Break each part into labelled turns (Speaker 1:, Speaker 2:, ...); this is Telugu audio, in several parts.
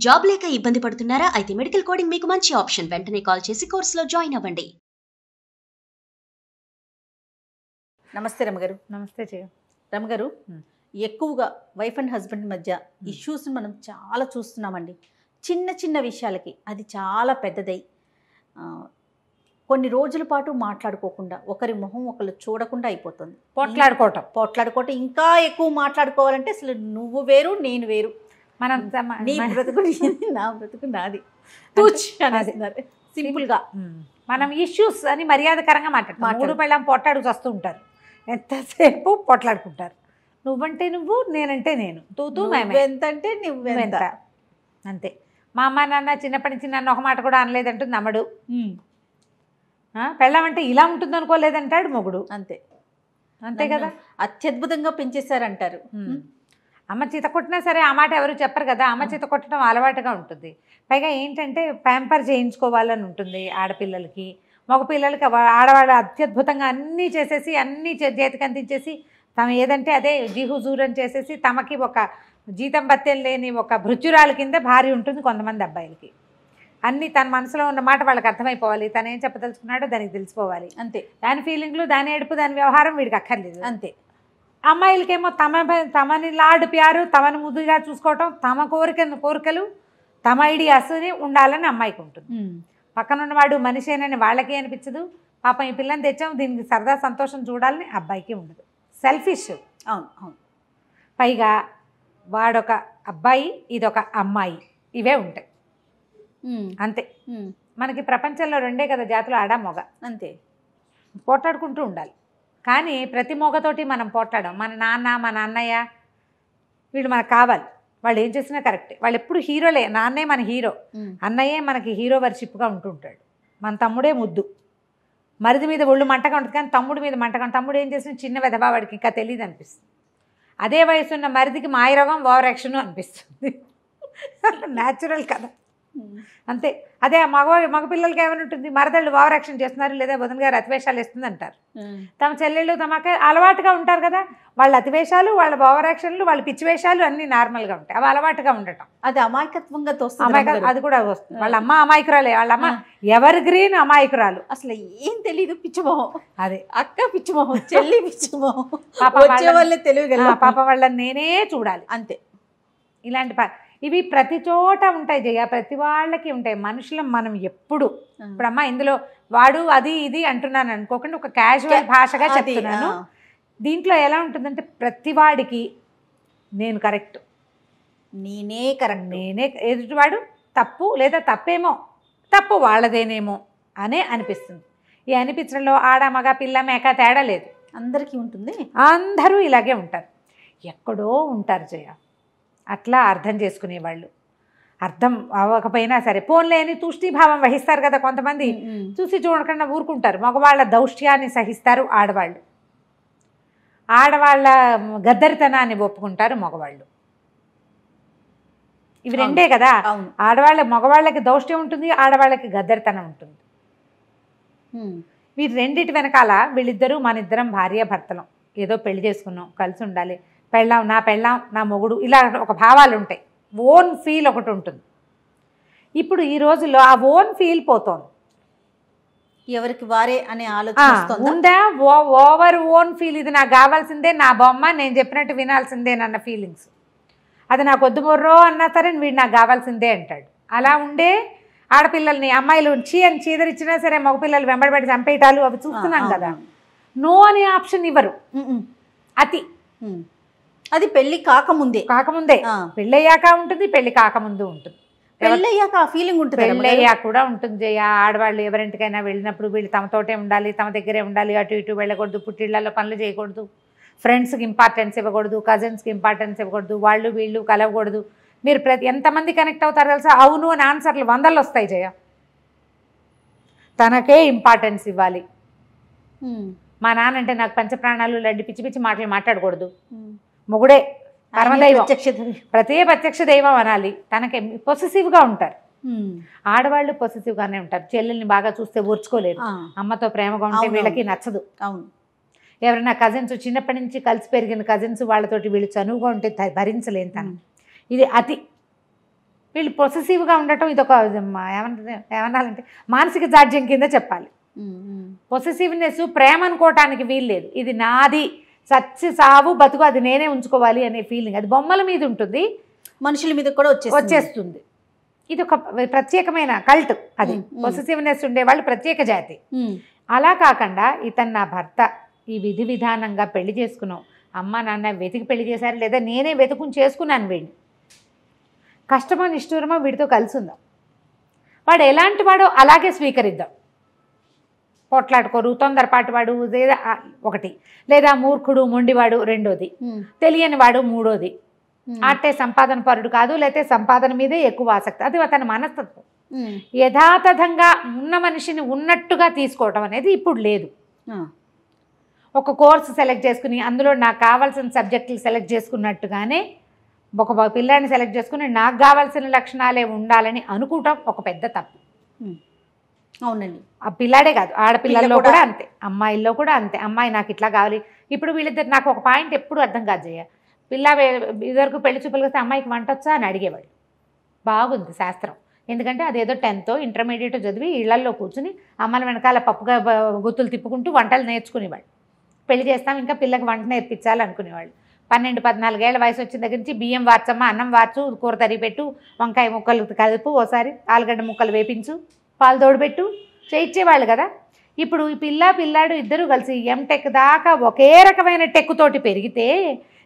Speaker 1: జాబ్ లేక ఇబ్బంది పడుతున్నారా? అయితే మెడికల్ కోడింగ్ మీకు మంచి ఆప్షన్. వెంటనే కాల్ చేసి కోర్సులో జాయిన్ అవ్వండి.
Speaker 2: నమస్తే రమగారు.
Speaker 3: నమస్తే జయ.
Speaker 2: రమగారు, ఎక్కువగా వైఫ్ అండ్ హస్బెండ్ మధ్య ఇష్యూస్ని మనం చాలా చూస్తున్నామండి. చిన్న చిన్న విషయాలకి అది చాలా పెద్దదై కొన్ని రోజుల పాటు మాట్లాడుకోకుండా, ఒకరి మొహం ఒకరు చూడకుండా అయిపోతుంది. పోట్లాడుకోవటం ఇంకా ఎక్కువ మాట్లాడుకోవాలంటే అసలు నువ్వు వేరు నేను వేరు,
Speaker 3: మనం
Speaker 2: నీ బ్రతుకు నా బ్రతుకు నాది సింపుల్గా
Speaker 3: మనం ఇష్యూస్ అని మర్యాదకరంగా మాట్లాడతాం. మూడు పెళ్ళాం పోట్లాడుకు వస్తూ ఉంటారు, ఎంతసేపు పోట్లాడుకుంటారు. నువ్వంటే నువ్వు, నేనంటే నేను, తూతూ
Speaker 2: ఎంతంటే నువ్వెంత,
Speaker 3: అంతే. మా అమ్మ నాన్న చిన్నప్పటి నుంచి నన్ను ఒక మాట కూడా అనలేదంటుంది నమ్మడు. పెళ్ళామంటే ఇలా ఉంటుంది అనుకోలేదంటాడు మొగుడు.
Speaker 2: అంతే
Speaker 3: అంతే కదా.
Speaker 2: అత్యద్భుతంగా పెంచేశారంటారు.
Speaker 3: అమ్మ చేత కొట్టినా సరే ఆ మాట ఎవరు చెప్పరు కదా. అమ్మ చేత కొట్టడం అలవాటుగా ఉంటుంది. పైగా ఏంటంటే ప్యాంపర్ చేయించుకోవాలని ఉంటుంది ఆడపిల్లలకి. మగపిల్లలకి ఆడవాళ్ళు అత్యద్భుతంగా అన్నీ చేసేసి అన్నీ చేతికి అందించేసి తమ ఏదంటే అదే జీహుజూరం చేసేసి తమకి ఒక జీతం బత్తెం లేని ఒక భృత్యురాల కింద భార్య ఉంటుంది కొంతమంది అబ్బాయిలకి. అన్నీ తన మనసులో ఉన్న మాట వాళ్ళకి అర్థమైపోవాలి. తను ఏం చెప్పదలుచుకున్నాడో దానికి తెలిసిపోవాలి.
Speaker 2: అంతే.
Speaker 3: దాని ఫీలింగ్లు, దాని ఏడుపు, దాని వ్యవహారం వీడికి అక్కర్లేదు.
Speaker 2: అంతే.
Speaker 3: అమ్మాయిలకేమో తమని లాడు ప్యారు, తమను ముద్దుగా చూసుకోవటం, తమ కోరికలు తమ ఐడియాస్ని ఉండాలని అమ్మాయికి ఉంటుంది. పక్కనున్నవాడు మనిషేనని వాళ్ళకి అనిపించదు. పాపం ఈ పిల్లని తెచ్చాం దీనికి సరదా సంతోషం చూడాలని అబ్బాయికి ఉండదు. సెల్ఫిష్.
Speaker 2: అవును అవును.
Speaker 3: పైగా వాడొక అబ్బాయి, ఇదొక అమ్మాయి, ఇవే ఉంటాయి. అంతే. మనకి ప్రపంచంలో రెండే కదా జాతులు, ఆడ మొగ.
Speaker 2: అంతే.
Speaker 3: పోట్లాడుకుంటూ ఉండాలి. కానీ ప్రతి మొగతోటి మనం పోట్లాడాం. మన నాన్న, మన అన్నయ్య వీళ్ళు మనకు కావాలి. వాళ్ళు ఏం చేసినా కరెక్టే. వాళ్ళు ఎప్పుడు హీరోలే. నాన్నే మన హీరో, అన్నయ్యే మనకి హీరో వర్షిప్గా ఉంటుంటాడు. మన తమ్ముడే ముద్దు. మరిది మీద ఒళ్ళు మంటగా ఉంటుంది కానీ తమ్ముడి మీద మంటగా. తమ్ముడు ఏం చేసినా చిన్న వెధవా, వాడికి ఇంకా తెలియదు అనిపిస్తుంది. అదే వయసున్న మరిదికి మాయరోగం, ఓవర్ యాక్షన్ అనిపిస్తుంది. న్యాచురల్ కదా. అంతే. అదే మగపిల్లలకి ఏమైనా ఉంటుంది, మరదళ్ళు ఓవర్ యాక్షన్ చేస్తున్నారు లేదా బుధన్ గారు అతివేషాలు వేస్తుంది అంటారు. తమ చెల్లెళ్ళు తమకి అలవాటుగా ఉంటారు కదా. వాళ్ళ అతివేషాలు, వాళ్ళ ఓవర్ యాక్షన్లు, వాళ్ళ పిచ్చివేషాలు అన్నీ నార్మల్గా ఉంటాయి. అవి అలవాటుగా ఉండటం,
Speaker 2: అది అమాయకత్వంగా
Speaker 3: అది కూడా వస్తుంది. వాళ్ళ అమ్మ అమాయకురాలే. వాళ్ళ అమ్మ ఎవర్ గ్రీన్ అమాయకురాలు.
Speaker 2: అసలు ఏం తెలీదు, పిచ్చిమోహం.
Speaker 3: అదే
Speaker 2: అక్క పిచ్చిమోహం, చెల్లి పిచ్చిమోహం.
Speaker 3: పాప వాళ్ళని నేనే చూడాలి.
Speaker 2: అంతే.
Speaker 3: ఇలాంటి ఇవి ప్రతి చోట ఉంటాయి జయ, ప్రతి వాళ్ళకి ఉంటాయి. మనుషులం మనం ఎప్పుడు. ఇప్పుడు అమ్మ ఇందులో వాడు అది ఇది అంటున్నాను అనుకోకుండా ఒక క్యాజువల్ భాషగా చెప్తున్నాను. దీంట్లో ఎలా ఉంటుందంటే ప్రతివాడికి నేను కరెక్ట్,
Speaker 2: నేనే కరెక్ట్,
Speaker 3: నేనే ఎదుటివాడు తప్పు లేదా తప్పేమో, తప్పు వాళ్ళదేనేమో అనే అనిపిస్తుంది. ఈ అనిపించడంలో ఆడ మగ పిల్ల మేక తేడా లేదు,
Speaker 2: అందరికీ ఉంటుంది.
Speaker 3: అందరూ ఇలాగే ఉంటారు. ఎక్కడో ఉంటారు జయ అట్లా అర్థం చేసుకునేవాళ్ళు. అర్థం అవ్వకపోయినా సరే పోన్లే అని తూష్టీభావం వహిస్తారు కదా కొంతమంది. చూసి చూడకుండా ఊరుకుంటారు. మగవాళ్ళ దౌష్ట్యాన్ని సహిస్తారు ఆడవాళ్ళు. ఆడవాళ్ళ గద్దరితనాన్ని ఒప్పుకుంటారు మగవాళ్ళు. ఇవి రెండే కదా. మగవాళ్ళకి దౌష్ట్యం ఉంటుంది, ఆడవాళ్ళకి గద్దరితనం ఉంటుంది. వీరి రెండిటి వెనకాల వీళ్ళిద్దరూ మనిద్దరం భార్య భర్తలం, ఏదో పెళ్లి చేసుకున్నాం, కలిసి ఉండాలి, నా పెళ్ళాం నా మొగుడు, ఇలా ఒక భావాలు ఉంటాయి. ఓన్ ఫీల్ ఒకటి ఉంటుంది. ఇప్పుడు ఈ రోజుల్లో ఆ ఓన్ ఫీల్ పోతోంది.
Speaker 2: ఎవరికి వారే అనే ఆలోచన
Speaker 3: ఉందా? Over own feel. ఇది నాకు కావాల్సిందే, నా బొమ్మ, నేను చెప్పినట్టు వినాల్సిందేనన్న ఫీలింగ్స్. అది నాకు వద్దు మొర్రో అన్నా సరే వీడు నాకు కావాల్సిందే అంటాడు. అలా ఉండే ఆడపిల్లల్ని అమ్మాయిలు అని చీదరిచ్చినా సరే మగపిల్లలు వెంబడబడి చంపేయటాలు అవి చూస్తున్నాం కదా. నో అనే ఆప్షన్ ఇవ్వరు. అతి.
Speaker 2: అది పెళ్లి కాకముందే
Speaker 3: పెళ్ళయ్యాక ఉంటుంది, పెళ్లి కాకముందు ఉంటుంది.
Speaker 2: పెళ్ళయ్యాక ఆ ఫీలింగ్ ఉంటుంది,
Speaker 3: పెళ్ళయ్యాక కూడా ఉంటుంది. ఆడవాళ్ళు ఎవరింటికైనా వెళ్ళినప్పుడు వీళ్ళు తమతోటే ఉండాలి, తమ దగ్గరే ఉండాలి, అటు ఇటు వెళ్ళకూడదు, పుట్టిళ్లలో పనులు చేయకూడదు, ఫ్రెండ్స్కి ఇంపార్టెన్స్ ఇవ్వకూడదు, కజిన్స్కి ఇంపార్టెన్స్ ఇవ్వకూడదు, వాళ్ళు వీళ్ళు కలవకూడదు. మీరు ఎంతమంది కనెక్ట్ అవుతారో తెలుసా? అవును అని ఆన్సర్లు 100 వస్తాయి జయ. తనకే ఇంపార్టెన్స్ ఇవ్వాలి. మా నాన్న అంటే నాకు పంచప్రాణాలు లడ్డి పిచ్చి పిచ్చి మాటలు మాట్లాడకూడదు. మొగుడే పరమదైవం, ప్రత్యక్ష దైవం అనాలి. తనకి పొసెసివ్గా ఉంటారు. ఆడవాళ్ళు పొసెసివ్గానే ఉంటారు. చెల్లెల్ని బాగా చూస్తే ఓర్చుకోలేరు, అమ్మతో ప్రేమగా ఉంటే వీళ్ళకి నచ్చదు.
Speaker 2: అవును.
Speaker 3: ఎవరైనా కజిన్స్, చిన్నప్పటి నుంచి కలిసి పెరిగిన కజిన్స్ వాళ్ళతోటి వీళ్ళు చనువుగా ఉంటే భరించలేని తను. ఇది అతి. వీళ్ళు పొసెసివ్గా ఉండటం ఇదొక ఏమన్నాలంటే మానసిక జాడ్యం కింద చెప్పాలి. పొసెసివ్నెస్ ప్రేమ అనుకోవటానికి వీలు లేదు. ఇది నాది, చచ్చి సావు బతుకు అది నేనే ఉంచుకోవాలి అనే ఫీలింగ్. అది బొమ్మల మీద ఉంటుంది,
Speaker 2: మనుషుల మీద కూడా
Speaker 3: వచ్చేస్తుంది. ఇది ఒక ప్రత్యేకమైన కల్ట్. అది పొసెసివ్నెస్ ఉండేవాళ్ళు ప్రత్యేక జాతి. అలా కాకుండా ఇతను నా భర్త, ఈ విధి విధానంగా పెళ్లి చేసుకున్నాం, అమ్మ నాన్న వెతికి పెళ్లి చేశారు, లేదా నేనే వెతుకుని చేసుకున్నాను వీడిని, కష్టమో నిష్ఠూరమో వీడితో కలిసి ఉందాం, వాడు ఎలాంటి వాడో అలాగే స్వీకరిద్దాం. పోట్లాడుకోరు, తొందరపాటు వాడు లేదా ఒకటి, లేదా మూర్ఖుడు మొండివాడు రెండోది, తెలియని వాడు మూడోది, ఆటే సంపాదన పరుడు కాదు, లేకపోతే సంపాదన మీదే ఎక్కువ ఆసక్తి, అది అతని మనస్తత్వం. యథాతథంగా ఉన్న మనిషిని ఉన్నట్టుగా తీసుకోవటం అనేది ఇప్పుడు లేదు. ఒక కోర్సు సెలెక్ట్ చేసుకుని అందులో నాకు కావాల్సిన సబ్జెక్టులు సెలెక్ట్ చేసుకున్నట్టుగానే ఒక పిల్లాడిని సెలెక్ట్ చేసుకుని నాకు కావాల్సిన లక్షణాలే ఉండాలని అనుకోవటం ఒక పెద్ద తప్పు.
Speaker 2: అవునండి.
Speaker 3: ఆ పిల్లాడే కాదు, ఆడపిల్లల్లో కూడా అంతే, అమ్మాయిల్లో కూడా అంతే. అమ్మాయి నాకు ఇట్లా కావాలి. ఇప్పుడు వీళ్ళిద్దరు నాకు ఒక పాయింట్ ఎప్పుడు అర్థం కాదు జయ, పిల్ల ఇదివరకు పెళ్లి చూపులు వస్తే అమ్మాయికి వంట వచ్చా అని అడిగేవాళ్ళు. బాగుంది శాస్త్రం, ఎందుకంటే అదేదో 10th ఇంటర్మీడియట్ చదివి ఇళ్లల్లో కూర్చుని అమ్మల వెనకాల పప్పుగా గుత్తులు తిప్పుకుంటూ వంటలు నేర్చుకునేవాళ్ళు. పెళ్లి చేస్తాం ఇంకా పిల్లకి వంట నేర్పించాలి అనుకునేవాళ్ళు. 12-14 ఏళ్ల వయసు వచ్చిన దగ్గర నుంచి బియ్యం వార్చమ్మా, అన్నం వార్చు, కూర తరిగి పెట్టు, వంకాయ ముక్కలు కలుపు, ఓసారి ఆలుగడ్డ ముక్కలు వేపించు, పాలు తోడుపెట్టు చేయించేవాళ్ళు కదా. ఇప్పుడు ఈ పిల్లాడు ఇద్దరు కలిసి ఎంటెక్ దాకా ఒకే రకమైన టెక్ తోటి పెరిగితే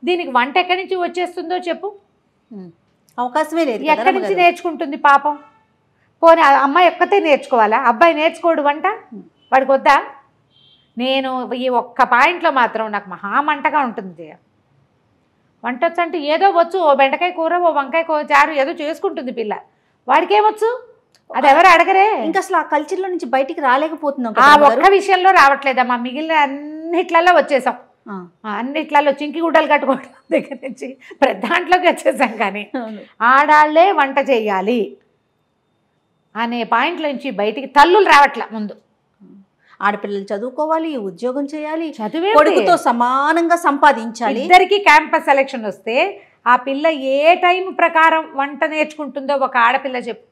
Speaker 3: దీనికి వంట ఎక్కడి నుంచి వచ్చేస్తుందో చెప్పు?
Speaker 2: అవకాశమే లేదు.
Speaker 3: ఎక్కడి నుంచి నేర్చుకుంటుంది పాపం? పోనీ అమ్మాయి ఒక్కతే నేర్చుకోవాలా, అబ్బాయి నేర్చుకోడు వంట? వాడికి వద్దా? నేను ఈ ఒక్క పాయింట్లో మాత్రం నాకు మహామంటగా ఉంటుంది. వంట వచ్చు అంటే ఏదో వచ్చు, ఓ బెండకాయ కూర, ఓ వంకాయ చారు ఏదో చేసుకుంటుంది పిల్ల, వాడికేమొచ్చు? అది ఎవరు అడగరే.
Speaker 2: ఇంకా అసలు ఆ కల్చర్లో నుంచి బయటికి రాలేకపోతున్నాం.
Speaker 3: ఆ ఒక్క విషయంలో రావట్లేదమ్మా, మిగిలిన అన్నిట్లలో వచ్చేసాం. అన్నిట్లలో చింకి గుడ్డలు కట్టుకోవడం దగ్గర నుంచి దాంట్లోకి వచ్చేసాం. కానీ ఆడాళ్లే వంట చేయాలి అనే పాయింట్లో నుంచి బయటికి తల్లులు రావట్లే. ముందు
Speaker 2: ఆడపిల్లలు చదువుకోవాలి, ఉద్యోగం చేయాలి,
Speaker 3: చదివే
Speaker 2: కొడుకుతో సమానంగా సంపాదించాలి.
Speaker 3: ఇద్దరికి క్యాంపస్ సెలక్షన్ వస్తే ఆ పిల్ల ఏ టైం ప్రకారం వంట నేర్చుకుంటుందో ఒక ఆడపిల్ల చెప్పు.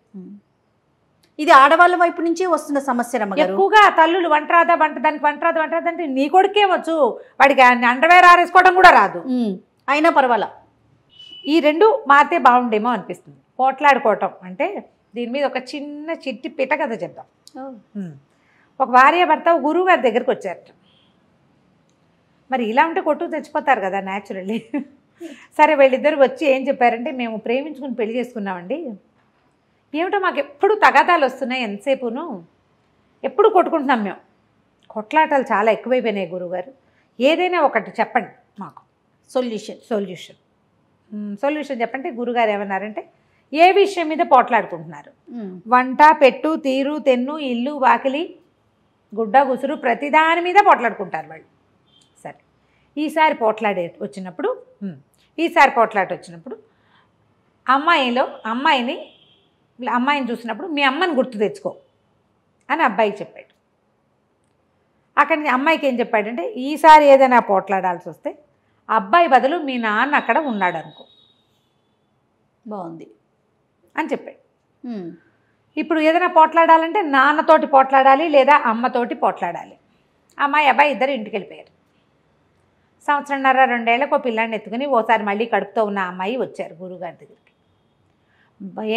Speaker 2: ఇది ఆడవాళ్ళ వైపు నుంచే వస్తున్న సమస్య రమ్మగారు.
Speaker 3: ఎక్కువగా తల్లులు వంట రాదా, దానికి వంట రాదు అంటే నీ కొడుకేమొచ్చు, వాడికి అండర్వేర్ ఆరేసుకోవడం కూడా రాదు,
Speaker 2: అయినా పర్వాలా.
Speaker 3: ఈ రెండు మారితే బాగుండేమో అనిపిస్తుంది. పోట్లాడుకోవటం అంటే దీని మీద ఒక చిన్న చిట్టి పిట కథ చెప్దాం. ఒక భార్య భర్త గురువు గారి దగ్గరికి వచ్చారట. మరి ఇలా ఉంటే కొట్టు తెచ్చిపోతారు కదా న్యాచురల్లీ. సరే వీళ్ళిద్దరు వచ్చి ఏం చెప్పారంటే, మేము ప్రేమించుకుని పెళ్లి చేసుకున్నామండి, ఏమిటో మాకు ఎప్పుడు తగాదాలు వస్తున్నాయి, ఎంతసేపును ఎప్పుడు కొట్టుకుంటున్నాం మేము, కొట్లాటలు చాలా ఎక్కువైపోయినాయి గురువుగారు, ఏదైనా ఒకటి చెప్పండి మాకు సొల్యూషన్ చెప్పంటే గురుగారు ఏమన్నారంటే, ఏ విషయం మీద పోట్లాడుకుంటున్నారు? వంట పెట్టు తీరు తెన్ను ఇల్లు వాకిలి గుడ్డ గుసురు ప్రతిదాని మీద పోట్లాడుకుంటారు వాళ్ళు. సరే ఈసారి పోట్లాట వచ్చినప్పుడు అమ్మాయిని చూసినప్పుడు మీ అమ్మని గుర్తు తెచ్చుకో అని అబ్బాయికి చెప్పాడు. అక్కడి నుంచి అమ్మాయికి ఏం చెప్పాడంటే, ఈసారి ఏదైనా పోట్లాడాల్సి వస్తే అబ్బాయి బదులు మీ నాన్న అక్కడ ఉన్నాడు అనుకో,
Speaker 2: బాగుంది
Speaker 3: అని చెప్పాడు. ఇప్పుడు ఏదైనా పోట్లాడాలంటే నాన్నతోటి పోట్లాడాలి లేదా అమ్మతోటి పోట్లాడాలి. అమ్మాయి అబ్బాయి ఇద్దరు ఇంటికి వెళ్ళిపోయారు. 1.5-2 ఏళ్ళకు పిల్లాన్ని ఎత్తుకుని ఓసారి మళ్ళీ కడుపుతో ఉన్న అమ్మాయి వచ్చారు గురువుగారి దగ్గరికి.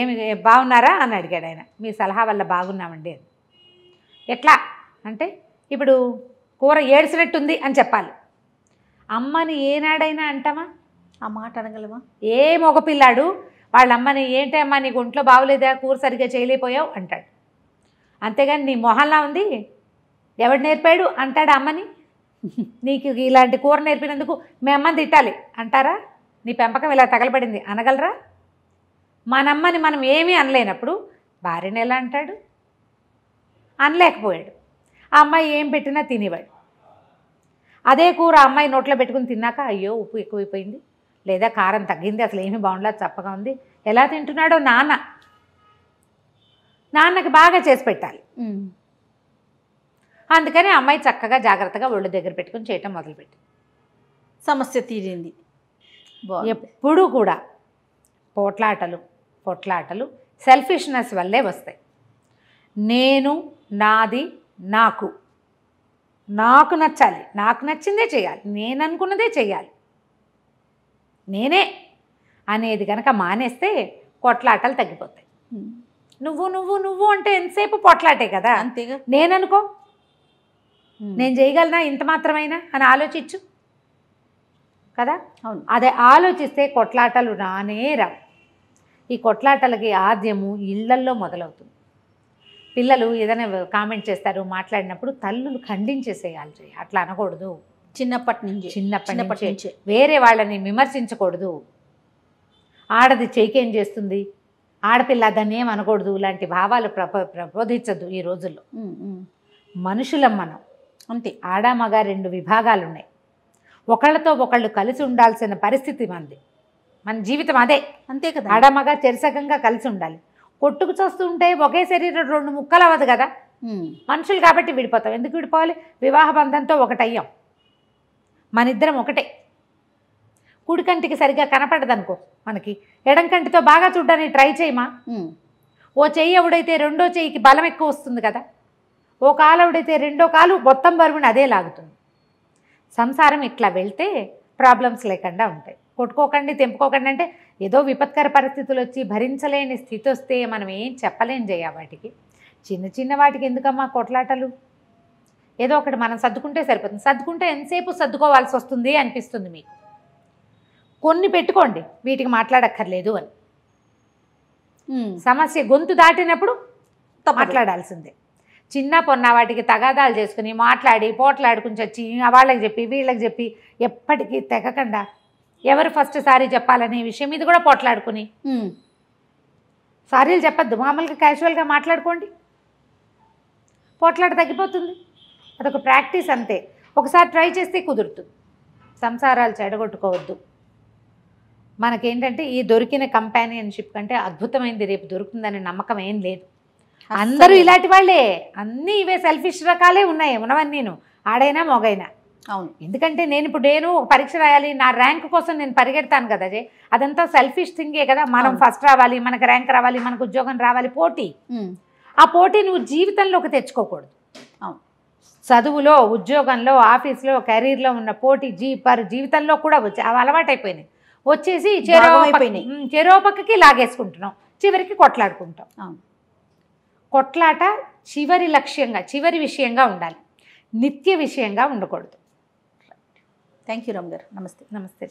Speaker 3: ఏమి బాగున్నారా అని అడిగాడు ఆయన. మీ సలహా వల్ల బాగున్నామండి అని. ఎట్లా అంటే, ఇప్పుడు కూర ఏడ్చినట్టుంది అని చెప్పాలి. అమ్మని ఏనాడైనా అంటామా?
Speaker 2: ఆ మాట అనగలమా?
Speaker 3: ఏ మగపిల్లాడు వాళ్ళ అమ్మని ఏంటి అమ్మా నీకు ఒంట్లో బాగోలేదా, కూర సరిగ్గా చేయలేకపోయావు అంటాడు. అంతేగాని నీ మొహంలా ఉంది ఎవడు నేర్పాడు అంటాడు అమ్మని. నీకు ఇలాంటి కూర నేర్పినందుకు మీ అమ్మని తిట్టాలి అంటారా? నీ పెంపకం ఇలా తగలబడింది అనగలరా? మనమ్మని మనం ఏమీ అనలేనప్పుడు భార్యని ఎలా అంటాడు? అనలేకపోయాడు. ఆ అమ్మాయి ఏం పెట్టినా తినేవాడు. అదే కూర అమ్మాయి నోట్లో పెట్టుకుని తిన్నాక అయ్యో ఉప్పు ఎక్కువైపోయింది, లేదా కారం తగ్గింది, అసలు ఏమీ బాగుండలేదు, చప్పగా ఉంది, ఎలా తింటున్నాడో నాన్నకి బాగా చేసి పెట్టాలి. అందుకని అమ్మాయి చక్కగా జాగ్రత్తగా ఒళ్ళు దగ్గర పెట్టుకుని చేయటం మొదలుపెట్టి సమస్య తీరింది. ఎప్పుడూ కూడా పోట్లాటలు కొట్లాటలు సెల్ఫిష్నెస్ వల్లే వస్తాయి. నేను, నాది, నాకు నచ్చాలి, నాకు నచ్చిందే చేయాలి, నేను అనుకున్నదే చేయాలి, నేనే అనేది కనుక మానేస్తే కొట్లాటలు తగ్గిపోతాయి. నువ్వు అంటే ఎంతసేపు పొట్లాటే కదా.
Speaker 2: అంతేగా.
Speaker 3: నేననుకో, నేను చేయగలనా ఇంత మాత్రమైనా అని ఆలోచించు కదా.
Speaker 2: అవును.
Speaker 3: అదే ఆలోచిస్తే కొట్లాటలు రానే రావు. ఈ కొట్లాటలకి ఆద్యము ఇళ్లల్లో మొదలవుతుంది. పిల్లలు ఏదైనా కామెంట్ చేస్తారు, మాట్లాడినప్పుడు తల్లులు ఖండించేసేయాలి. అట్లా అనకూడదు.
Speaker 2: చిన్నప్పటి నుంచి
Speaker 3: వేరే వాళ్ళని విమర్శించకూడదు. ఆడది చేకేం చేస్తుంది, ఆడపిల్ల దాన్ని ఏం అనకూడదు, ఇలాంటి భావాలు ప్రబోధించద్దు ఈ రోజుల్లో. మనుషులం మనం,
Speaker 2: అంతే.
Speaker 3: ఆడ మగ 2 విభాగాలు ఉన్నాయి. ఒకళ్ళతో ఒకళ్ళు కలిసి ఉండాల్సిన పరిస్థితి మనది. మన జీవితం అదే.
Speaker 2: అంతే కదా.
Speaker 3: ఆడ మగ చెరిసగంగా కలిసి ఉండాలి. కొట్టుకు చూస్తుంటే ఒకే శరీరం 2 ముక్కలు అవ్వదు కదా. మనుషులు కాబట్టి విడిపోతాం. ఎందుకు విడిపోవాలి? వివాహ బంధంతో ఒకటయ్యాం. మనిద్దరం ఒకటే. కుడి కంటికి సరిగ్గా కనపడదనుకో, మనకి ఎడం కంటితో బాగా చూడడానికి ట్రై చేయమా. ఓ చెయ్యి ఎవడైతే రెండో చెయ్యికి బలం ఎక్కువ వస్తుంది కదా. ఓ కాలు ఎవడైతే రెండో కాలు మొత్తం బరువుని అదే లాగుతుంది. సంసారం ఇట్లా వెళ్తే ప్రాబ్లమ్స్ లేకుండా ఉంటాయి. కొట్టుకోకండి, తెంపుకోకండి అంటే ఏదో విపత్కర పరిస్థితులు వచ్చి భరించలేని స్థితి వస్తే మనం ఏం చెప్పలేం చేయ. వాటికి చిన్న చిన్న వాటికి ఎందుకమ్మా కొట్లాటలు? ఏదో ఒకటి మనం సర్దుకుంటే సరిపోతుంది. సర్దుకుంటే ఎంతసేపు సర్దుకోవాల్సి వస్తుంది అనిపిస్తుంది మీకు. కొన్ని పెట్టుకోండి, వీటికి మాట్లాడక్కర్లేదు అని. సమస్య గొంతు దాటినప్పుడు మాట్లాడాల్సిందే. చిన్న పొన్న వాటికి తగాదాలు చేసుకుని మాట్లాడి పోట్లాడుకుని చచ్చి వాళ్ళకి చెప్పి వీళ్ళకి చెప్పి ఎప్పటికీ తెగకుండా ఎవరు ఫస్ట్ సారీ చెప్పాలనే విషయం మీద కూడా పోట్లాడుకుని సారీలు చెప్పద్దు, మామూలుగా క్యాజువల్గా మాట్లాడుకోండి, పోట్లాట తగ్గిపోతుంది. అదొక ప్రాక్టీస్ అంతే. ఒకసారి ట్రై చేస్తే కుదురుతుంది. సంసారాలు చెడగొట్టుకోవద్దు. మనకేంటంటే ఈ దొరికిన కంపానియన్షిప్ కంటే అద్భుతమైనది రేపు దొరుకుతుందనే నమ్మకం ఏం లేదు. అందరూ ఇలాంటి వాళ్ళే, అన్నీ ఇవే సెల్ఫిష్ రకాలే ఉన్నాయి ఉన్నవన్నీను, ఆడైనా మొగైనా.
Speaker 2: అవును.
Speaker 3: ఎందుకంటే నేను ఒక పరీక్ష రాయాలి, నా ర్యాంక్ కోసం నేను పరిగెడతాను కదా. అదంతా సెల్ఫిష్ థింగే కదా. మనం ఫస్ట్ రావాలి, మనకు ర్యాంక్ రావాలి, మనకు ఉద్యోగం రావాలి, పోటీ. ఆ పోటీ నువ్వు జీవితంలోకి తెచ్చుకోకూడదు. చదువులో, ఉద్యోగంలో, ఆఫీస్లో, కెరీర్లో ఉన్న పోటీ జీవితంలో కూడా వచ్చి అవి అలవాటైపోయినాయి. వచ్చేసి చెరో పక్కకి లాగేసుకుంటున్నాం, చివరికి కొట్లాడుకుంటాం. కొట్లాట చివరి లక్ష్యంగా, చివరి విషయంగా ఉండాలి, నిత్య విషయంగా ఉండకూడదు.
Speaker 2: థ్యాంక్ యూ రామ్ గారు. నమస్తే.
Speaker 3: నమస్తే.